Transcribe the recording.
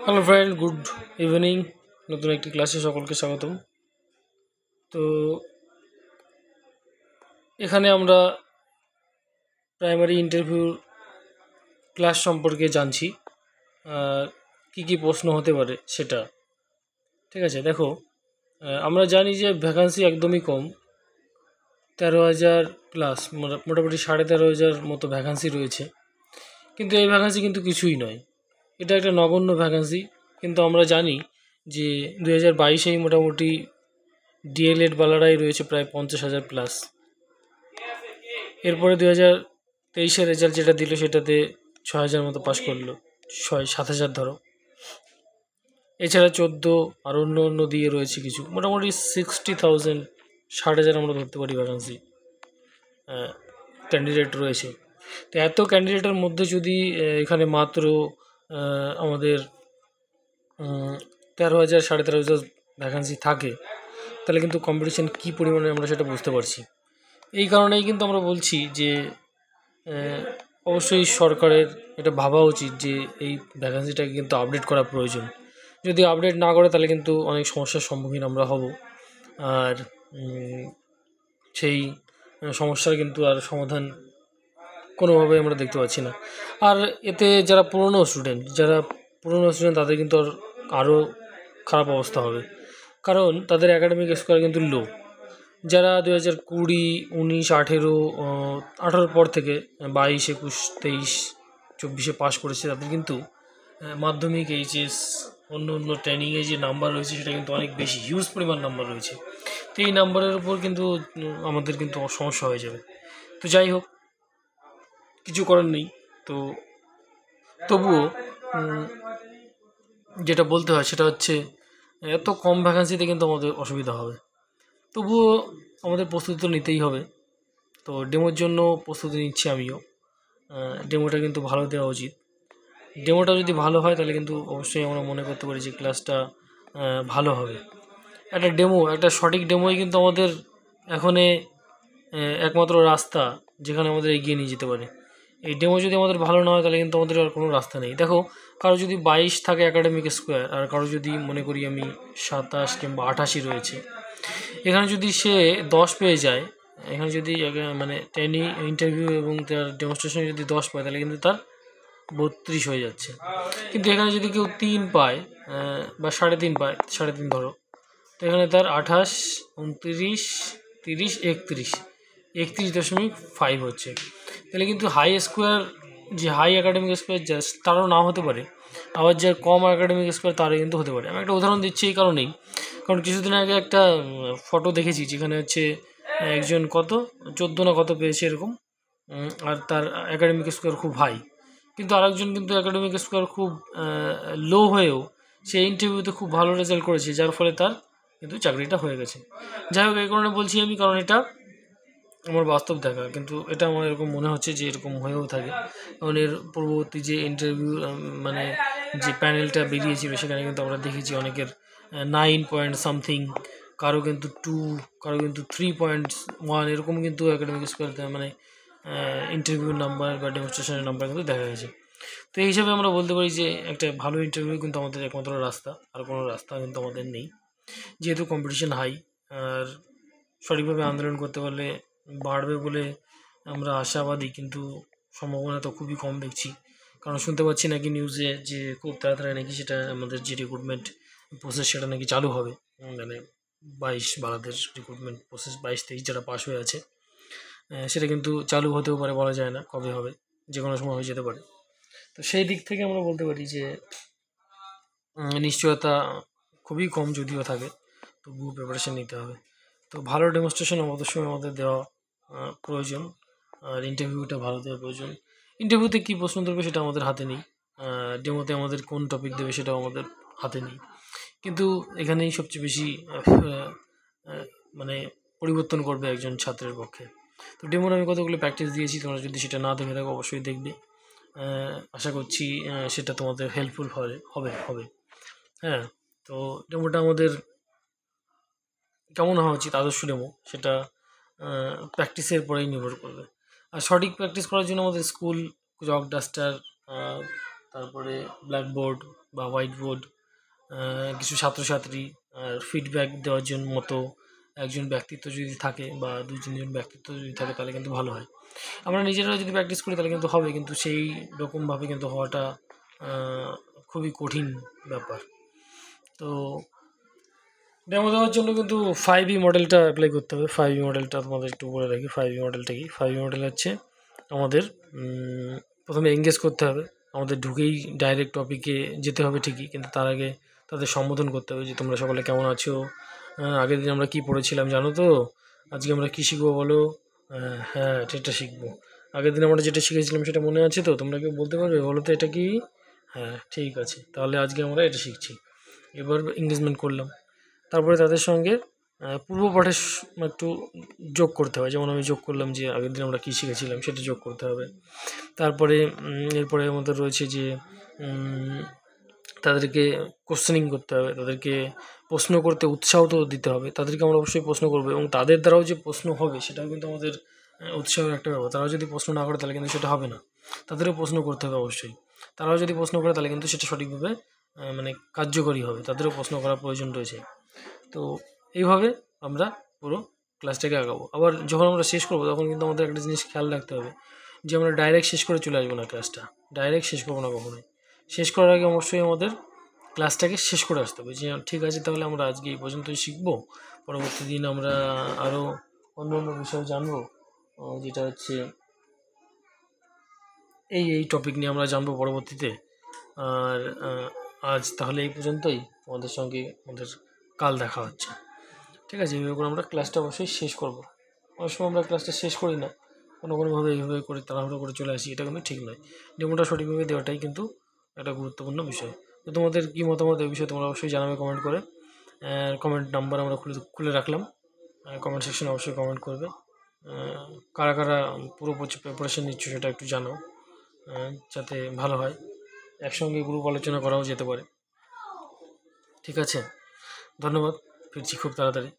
Hello friend, good evening. নতুন একটি ক্লাসে সকলকে স্বাগতম। তো এখানে আমরা প্রাইমারি ইন্টারভিউ ক্লাস সম্পর্কে জানছি, কি কি প্রশ্ন হতে পারে সেটা। ঠিক আছে, দেখো, আমরা জানি যে ভ্যাকান্সি একদমই কম, 13,000 প্লাস, মোটামুটি 13,500 মতো ভ্যাকান্সি রয়েছে। কিন্তু এই ভ্যাকান্সি কিন্তু কিছুই নয়, এটা একটা নগণ্য ভ্যাকান্সি। কিন্তু আমরা জানি যে 2022-এই মোটামুটি ডিএলএড বালারাই রয়েছে প্রায় 50,000 প্লাস। এরপরে 2023-এর রেজাল্ট যেটা দিল সেটাতে 6,000 মতো পাস করলো, 7,000 ধরো। এছাড়া 14 আর অন্য দিয়ে রয়েছে কিছু, মোটামুটি 60,000, 60,000 আমরা ধরতে পারি ভ্যাকান্সি ক্যান্ডিডেট রয়েছে। তো এত ক্যান্ডিডেটের মধ্যে যদি এখানে মাত্র আমাদের 13,000, 13,500 ভ্যাকান্সি থাকে, তাহলে কিন্তু কম্পিটিশান কী পরিমাণে আমরা সেটা বুঝতে পারছি। এই কারণেই কিন্তু আমরা বলছি যে অবশ্যই সরকারের এটা ভাবা উচিত যে এই ভ্যাকান্সিটাকে কিন্তু আপডেট করা প্রয়োজন। যদি আপডেট না করে তাহলে কিন্তু অনেক সমস্যার সম্মুখীন আমরা হব, আর সেই সমস্যার কিন্তু আর সমাধান কোনোভাবে আমরা দেখতে পাচ্ছি না। আর এতে যারা পুরনো স্টুডেন্ট তাদের কিন্তু আরও খারাপ অবস্থা হবে, কারণ তাদের অ্যাকাডেমিক স্কোর কিন্তু লো। যারা 2020, 19, 18 পর থেকে 22, 21, 23, 24-এ পাস করেছে, তাদের কিন্তু মাধ্যমিক, এইচএস, অন্য ট্রেনিংয়ে যে নাম্বার রয়েছে সেটা কিন্তু অনেক বেশি, হিউজ পরিমাণ নাম্বার রয়েছে। তো এই নাম্বারের উপর কিন্তু আমাদের কিন্তু সমস্যা হয়ে যাবে। তো যাই হোক, কিছু করার নেই। তো তবুও যেটা বলতে হয় সেটা হচ্ছে, এত কম ভ্যাকান্সিতে কিন্তু আমাদের অসুবিধা হবে। তবুও আমাদের প্রস্তুতি তো নিতেই হবে। তো ডেমোর জন্য প্রস্তুতি নিচ্ছি আমিও। ডেমোটা কিন্তু ভালো দেওয়া উচিত। ডেমোটা যদি ভালো হয় তাহলে কিন্তু অবশ্যই আমরা মনে করতে পারি যে ক্লাসটা ভালো হবে। একটা সঠিক ডেমোই কিন্তু আমাদের এখনে একমাত্র রাস্তা যেখানে আমাদের এগিয়ে নিয়ে যেতে পারে। এই ডেমো যদি আমাদের ভালো না হয় তাহলে কিন্তু আমাদের আর কোনো রাস্তা নেই। দেখো, কারো যদি 22 থাকে অ্যাকাডেমিক স্কোয়ার, আর কারো যদি মনে করি আমি 27 কিংবা 88 রয়েছে, এখানে যদি সে 10 পেয়ে যায়, এখানে যদি মানে ট্রেনিং, ইন্টারভিউ এবং তার ডেমনস্ট্রেশনে যদি 10 পায়, তাহলে কিন্তু তার 32 হয়ে যাচ্ছে। কিন্তু এখানে যদি কেউ 3 পায় বা 3.5 পায়, 3.5 ধরো, তো এখানে তার 28, 29, 30, 31.5 হচ্ছে। তাহলে কিন্তু হাই অ্যাকাডেমিক স্কোয়ার তারও নাও হতে পারে, আবার যার কম অ্যাকাডেমিক স্কোয়ার তারও কিন্তু হতে পারে। আমি একটা উদাহরণ দিচ্ছি এই কারণেই, কারণ কিছুদিন আগে একটা ফটো দেখেছি যেখানে হচ্ছে একজন 14 না কত পেয়েছে এরকম, আর তার অ্যাকাডেমিক স্কোয়ার খুব হাই। কিন্তু আরেকজন কিন্তু অ্যাকাডেমিক স্কোয়ার খুব লো হয়েও সে ইন্টারভিউতে খুব ভালো রেজাল্ট করেছে, যার ফলে তার কিন্তু চাকরিটা হয়ে গেছে। যাই হোক, এই কারণে বলছি আমি, কারণ এটা আমার বাস্তব দেখা, কিন্তু এটা আমার এরকম মনে হচ্ছে যে এরকম হয়েও থাকে। কারণ এর পূর্ববর্তী যে ইন্টারভিউ মানে যে প্যানেলটা বেরিয়েছিল, সেখানে কিন্তু আমরা দেখেছি অনেকের 9 পয়েন্ট সামথিং, কারো কিন্তু 2, কারো কিন্তু 3.1, এরকম কিন্তু অ্যাকাডেমিক স্কোয়ার মানে ইন্টারভিউ নাম্বার বা ডেমনস্ট্রেশনের নাম্বার কিন্তু দেখা গেছে। তো এই হিসাবে আমরা বলতে পারি যে একটা ভালো ইন্টারভিউ কিন্তু আমাদের একমাত্র রাস্তা, আর কোনো রাস্তা কিন্তু আমাদের নেই, যেহেতু কম্পিটিশন হাই। আর সঠিকভাবে আন্দোলন করতে পারলে বাড়বে বলে আমরা আশাবাদী, কিন্তু সম্ভাবনা তো খুবই কম দেখছি। কারণ শুনতে পাচ্ছি নাকি নিউজে যে খুব তাড়াতাড়ি নাকি সেটা আমাদের যে রিক্রুটমেন্ট প্রসেস সেটা নাকি চালু হবে। মানে 22 বালাদের রিক্রুটমেন্ট প্রসেস, 22-23 যারা পাস হয়ে আছে, সেটা কিন্তু চালু হতেও পারে, বলা যায় না কবে হবে, যে কোনো সময় হয়ে যেতে পারে। তো সেই দিক থেকে আমরা বলতে পারি যে নিশ্চয়তা খুবই কম যদিও থাকে, তবুও প্রিপারেশান নিতে হবে। তো ভালো ডেমনস্ট্রেশন অবশ্যই আমাদের দেওয়া প্রয়োজন, আর ইন্টারভিউটা ভালো দেওয়া প্রয়োজন। ইন্টারভিউতে কী প্রশ্ন দেবে সেটা আমাদের হাতে নেই, ডেমোতে আমাদের কোন টপিক দেবে সেটাও আমাদের হাতে নেই। কিন্তু এখানেই সবচেয়ে বেশি মানে পরিবর্তন করবে একজন ছাত্রের পক্ষে। তো ডেমোর আমি কতগুলো প্র্যাকটিস দিয়েছি, তোমরা যদি সেটা না দেখে থাকো অবশ্যই দেখবে। আশা করছি সেটা তোমাদের হেল্পফুল হবে। হ্যাঁ, তো ডেমোটা আমাদের কেমন হওয়া উচিত, আদর্শ ডেমো, সেটা প্র্যাকটিসের পরেই নির্ভর করবে। আর সঠিক প্র্যাকটিস করার জন্য আমাদের স্কুল, চক ডাস্টার, তারপরে ব্ল্যাকবোর্ড বা হোয়াইট বোর্ড, কিছু ছাত্রছাত্রী আর ফিডব্যাক দেওয়ার জন্য মতো একজন ব্যক্তিত্ব যদি থাকে বা 2-3 জন ব্যক্তিত্ব যদি থাকে তাহলে কিন্তু ভালো হয়। আমরা নিজেরা যদি প্র্যাকটিস করি তাহলে কিন্তু হবে, কিন্তু সেই রকমভাবে কিন্তু হওয়াটা খুবই কঠিন ব্যাপার। তো ডেমো দেওয়ার জন্য কিন্তু 5E মডেলটা অ্যাপ্লাই করতে হবে। 5E মডেলটা তোমাদের একটু বলে রাখি। 5E মডেলটা কি? 5E মডেল হচ্ছে আমাদের প্রথমে এঙ্গেজ করতে হবে। আমাদের ঢুকেই ডাইরেক্ট টপিকে যেতে হবে ঠিকই, কিন্তু তার আগে তাদের সম্বোধন করতে হবে যে তোমরা সকলে কেমন আছো, আগের দিন আমরা কী পড়েছিলাম জানো তো, আজকে আমরা কী শিখবো বলো? হ্যাঁ, সেটা শিখবো। আগের দিন আমরা যেটা শিখেছিলাম সেটা মনে আছে তো? তোমরা কেউ বলতে পারবে বলো তো এটা কি? হ্যাঁ, ঠিক আছে, তাহলে আজকে আমরা এটা শিখছি। এবার এঙ্গেজমেন্ট করলাম। তারপরে তাদের সঙ্গে পূর্বপাঠের একটু যোগ করতে হবে। যেমন আমি যোগ করলাম যে আগের দিন আমরা কী শিখেছিলাম সেটা যোগ করতে হবে। তারপরে এরপরে আমাদের রয়েছে যে তাদেরকে কোশ্চেনিং করতে হবে, তাদেরকে প্রশ্ন করতে উৎসাহ তো দিতে হবে। তাদেরকে আমরা অবশ্যই প্রশ্ন করবো এবং তাদের দ্বারাও যে প্রশ্ন হবে সেটাও কিন্তু আমাদের উৎসাহের একটা ব্যাপার। তারাও যদি প্রশ্ন না করে তাহলে কিন্তু সেটা হবে না। তাদেরও প্রশ্ন করতে হবে অবশ্যই। তারাও যদি প্রশ্ন করে তাহলে কিন্তু সেটা সঠিকভাবে মানে কার্যকরী হবে। তাদেরও প্রশ্ন করার প্রয়োজন রয়েছে। তো এইভাবে আমরা পুরো ক্লাসটাকে আগাবো। আবার যখন আমরা শেষ করবো তখন কিন্তু আমাদের একটা জিনিস খেয়াল রাখতে হবে যে আমরা ডাইরেক্ট শেষ করে চলে আসবো না ক্লাসটা, ডাইরেক্ট শেষ করবো না কখনোই। শেষ করার আগে অবশ্যই আমাদের ক্লাসটাকে শেষ করে আসতে হবে যে ঠিক আছে তাহলে আমরা আজকে এই পর্যন্তই শিখবো, পরবর্তী দিন আমরা আরও অন্য অন্য বিষয় জানবো, যেটা হচ্ছে এই টপিক নিয়ে আমরা জানবো পরবর্তীতে। আর আজ তাহলে এই পর্যন্তই, তোমাদের সঙ্গে আমাদের কাল দেখা হচ্ছে। ঠিক আছে, এইভাবে করে আমরা ক্লাসটা অবশ্যই শেষ করবো। অনেক সময় আমরা ক্লাসটা শেষ করি না, কোনোভাবে এইভাবে করে তাড়াহুড়ো করে চলে আসি, এটা কিন্তু ঠিক নয়। ডেমোটা সঠিকভাবে দেওয়াটাই কিন্তু একটা গুরুত্বপূর্ণ বিষয়। তো তোমাদের কী মতামত এই বিষয়ে তোমরা অবশ্যই জানাবে কমেন্ট করে। কমেন্ট নাম্বার আমরা খুলে রাখলাম, কমেন্ট সেকশনে অবশ্যই কমেন্ট করবে। কারা কারা পুরো প্রিপারেশন নিচ্ছ সেটা একটু জানাও, যাতে ভালো হয়, একসঙ্গে গ্রুপ আলোচনা করাও যেতে পারে। ঠিক আছে, ধন্যবাদ, ফিরছি খুব তাড়াতাড়ি।